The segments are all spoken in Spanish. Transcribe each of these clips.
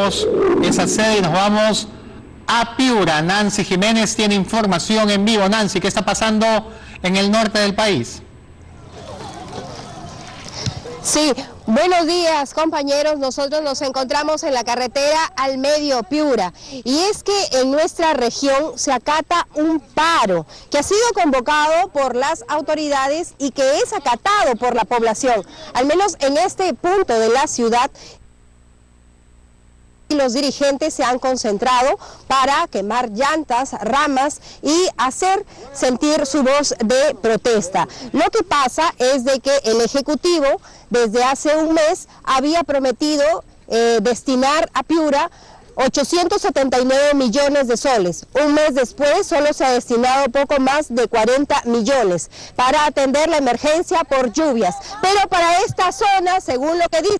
nosotros esa sede y nos vamos a Piura. Nancy Jiménez tiene información en vivo. Nancy, ¿qué está pasando en el norte del país? Sí, buenos días compañeros, nosotros nos encontramos en la carretera al medio Piura y es que en nuestra región se acata un paro que ha sido convocado por las autoridades y que es acatado por la población, al menos en este punto de la ciudad. Los dirigentes se han concentrado para quemar llantas, ramas y hacer sentir su voz de protesta. Lo que pasa es de que el Ejecutivo desde hace un mes había prometido destinar a Piura 879 millones de soles. Un mes después solo se ha destinado poco más de 40 millones para atender la emergencia por lluvias. Pero para esta zona, según lo que dice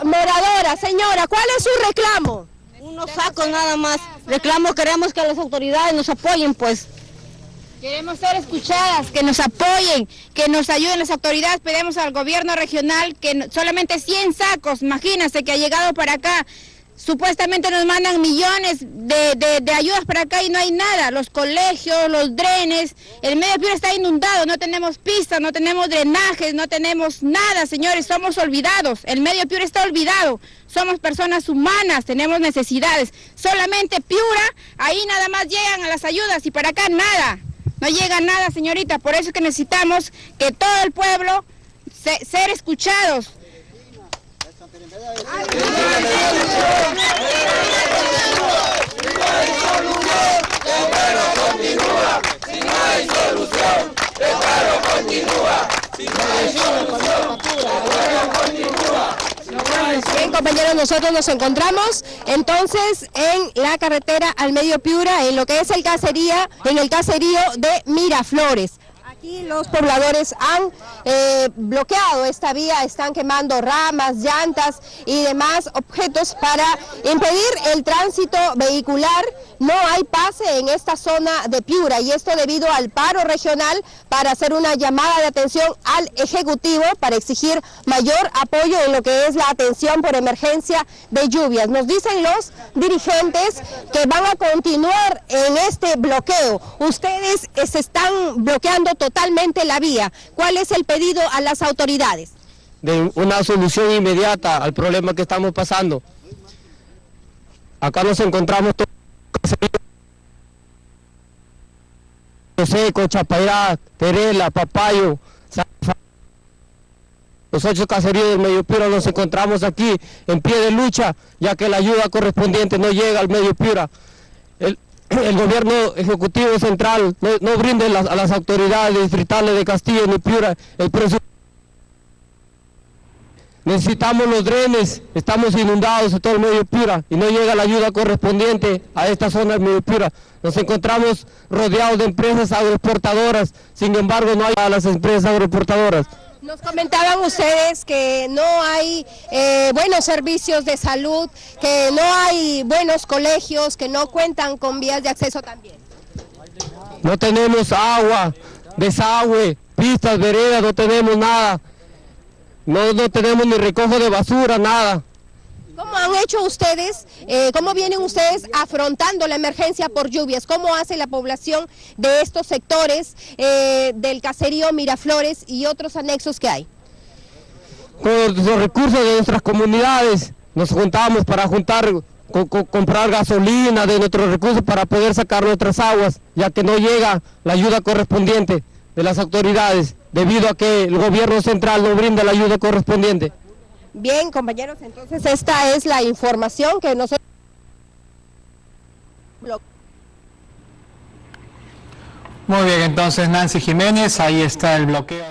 moradora, señora, ¿cuál es su reclamo? Unos sacos nada más. Reclamo, queremos que las autoridades nos apoyen, pues. Queremos ser escuchadas, que nos apoyen, que nos ayuden las autoridades. Pedimos al gobierno regional que solamente 100 sacos, imagínense que ha llegado para acá. Supuestamente nos mandan millones de ayudas para acá y no hay nada. Los colegios, los drenes, el medio Piura está inundado, no tenemos pistas, no tenemos drenajes, no tenemos nada, señores, somos olvidados. El medio Piura está olvidado, somos personas humanas, tenemos necesidades. Solamente Piura, ahí nada más llegan a las ayudas y para acá nada. No llega nada, señorita, por eso es que necesitamos que todo el pueblo ser escuchados. Bien, compañeros, nosotros nos encontramos entonces en la carretera al medio Piura, en lo que es el caserío de Miraflores. Aquí los pobladores han bloqueado esta vía, están quemando ramas, llantas y demás objetos para impedir el tránsito vehicular. No hay pase en esta zona de Piura y esto debido al paro regional para hacer una llamada de atención al Ejecutivo para exigir mayor apoyo en lo que es la atención por emergencia de lluvias. Nos dicen los dirigentes que van a continuar en este bloqueo. Ustedes se están bloqueando totalmente la vía. ¿Cuál es el pedido a las autoridades? De una solución inmediata al problema que estamos pasando. Acá nos encontramos todos Seco, Chapayá, Terela, Papayo, los 8 caseríos del medio Piura. Nos encontramos aquí en pie de lucha, ya que la ayuda correspondiente no llega al medio Piura. El gobierno ejecutivo central no brinda a las autoridades distritales de Castillo ni Piura el presupuesto. Necesitamos los drenes, estamos inundados en todo el medio Piura y no llega la ayuda correspondiente a esta zona del medio Piura. Nos encontramos rodeados de empresas agroexportadoras, sin embargo no hay a las empresas agroexportadoras. Nos comentaban ustedes que no hay buenos servicios de salud, que no hay buenos colegios, que no cuentan con vías de acceso también. No tenemos agua, desagüe, pistas, veredas, no tenemos nada. No tenemos ni recojo de basura, nada. ¿Cómo han hecho ustedes, cómo vienen ustedes afrontando la emergencia por lluvias? ¿Cómo hace la población de estos sectores del caserío Miraflores y otros anexos que hay? Con los recursos de nuestras comunidades nos juntamos para comprar gasolina de nuestros recursos para poder sacar nuestras aguas, ya que no llega la ayuda correspondiente de las autoridades, debido a que el gobierno central no brinda la ayuda correspondiente. Bien, compañeros, entonces esta es la información que nosotros... Muy bien, entonces Nancy Jiménez, ahí está el bloqueo.